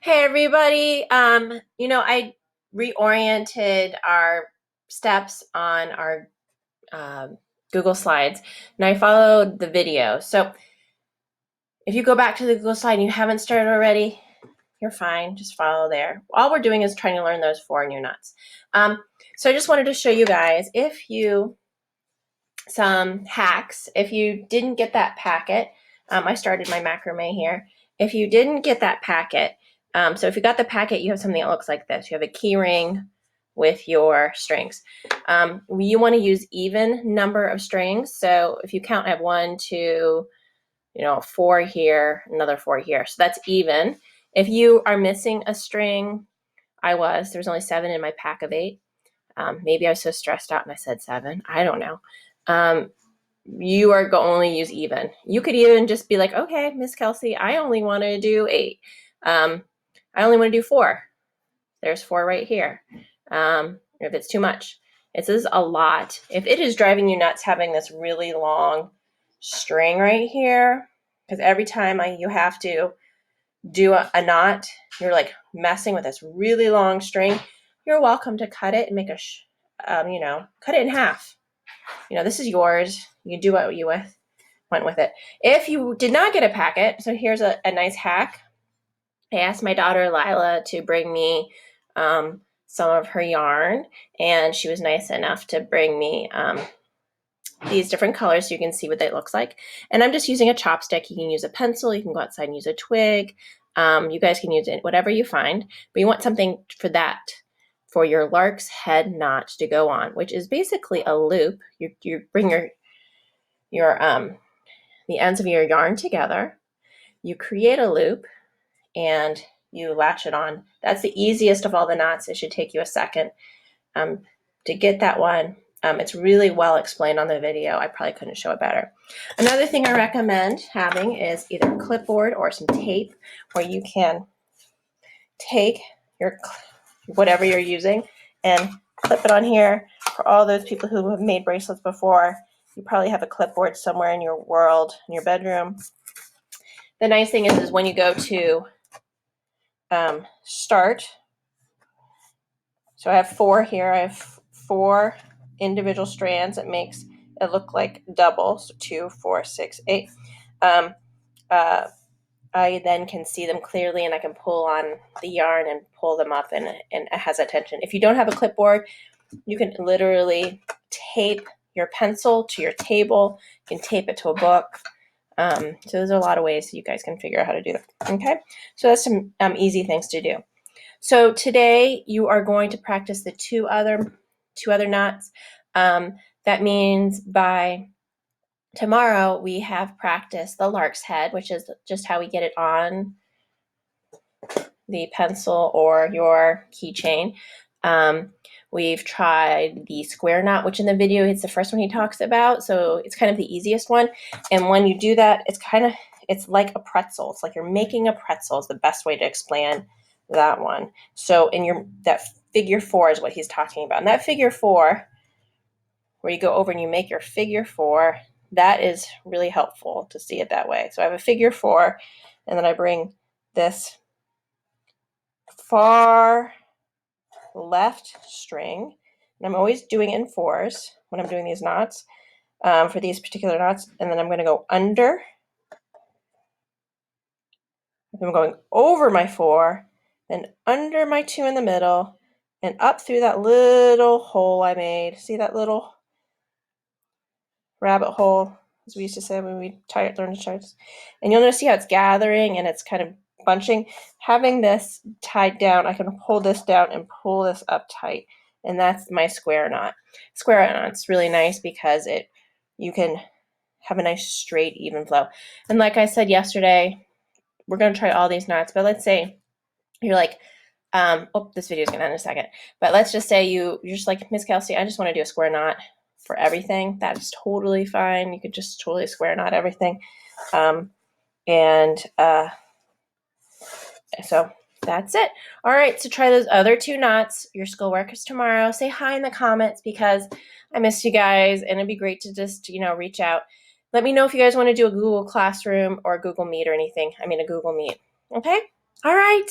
Hey everybody. I reoriented our steps on our Google Slides and I followed the video. So if you go back to the Google slide and you haven't started already, you're fine. Just follow there. All we're doing is trying to learn those 4 new knots. So I just wanted to show you guys some hacks. If you didn't get that packet, I started my macrame here. If you didn't get that packet, so if you got the packet, you have something that looks like this. You have a key ring with your strings. You want to use even number of strings. So if you count, I have 1, 2, 4 here, another 4 here. So that's even. If you are missing a string, there was only 7 in my pack of 8. Maybe I was so stressed out and I said 7. I don't know. You are going to only use even. You could even just be like, okay, Miss Kelsey, I only want to do 8. I only want to do 4. There's 4 right here. If it's too much. This is a lot. If it is driving you nuts having this really long string right here, because every time you have to do a knot, you're like messing with this really long string, you're welcome to cut it and make cut it in half. This is yours. You can do what you went with it. If you did not get a packet, so here's a nice hack. I asked my daughter Lila to bring me some of her yarn, and she was nice enough to bring me these different colors so you can see what it looks like. And I'm just using a chopstick. You can use a pencil. You can go outside and use a twig. You guys can use it, whatever you find, but you want something for your lark's head knot to go on, which is basically a loop. You bring the ends of your yarn together, you create a loop, and you latch it on. That's the easiest of all the knots. It should take you a second to get that one. It's really well explained on the video. I probably couldn't show it better. Another thing I recommend having is either a clipboard or some tape where you can take whatever you're using and clip it on here. For all those people who have made bracelets before, you probably have a clipboard somewhere in your world, in your bedroom. The nice thing is when you go to start, so I have 4 here. I have 4 individual strands. It makes it look like double, so 2, 4, 6, 8. I then can see them clearly, and I can pull on the yarn and pull them up, and it has that tension. If you don't have a clipboard, you can literally tape your pencil to your table. You can tape it to a book. So there's a lot of ways you guys can figure out how to do that. Okay, so that's some easy things to do. So today you are going to practice the two other knots. That means by tomorrow we have practiced the lark's head, which is just how we get it on the pencil or your keychain. We've tried the square knot, which in the video it's the first one he talks about, so it's kind of the easiest one. And when you do that, it's like a pretzel. It's like you're making a pretzel is the best way to explain that one. So that figure 4 is what he's talking about. And that figure 4, where you go over and you make your figure 4, that is really helpful to see it that way. So I have a figure 4, and then I bring this far left string, and I'm always doing it in 4s when I'm doing these knots, for these particular knots, and then I'm going to go under. I'm going over my 4, then under my 2 in the middle, and up through that little hole I made. See that little rabbit hole, as we used to say when we learned to charts? And you'll notice how it's gathering and it's kind of bunching. Having this tied down, I can hold this down and pull this up tight, and that's my square knot. Square knot's really nice because you can have a nice straight even flow. And like I said yesterday, we're going to try all these knots, but let's say you're like, this video is going to end in a second, but let's just say you're just like, Miss Kelsey, I just want to do a square knot for everything. That is totally fine. You could just totally square knot everything. So that's it. All right, so try those other 2 knots. Your schoolwork is tomorrow. Say hi in the comments because I missed you guys, and it'd be great to just, reach out. Let me know if you guys want to do a Google Classroom or Google Meet or anything. I mean, a Google Meet. Okay? All right.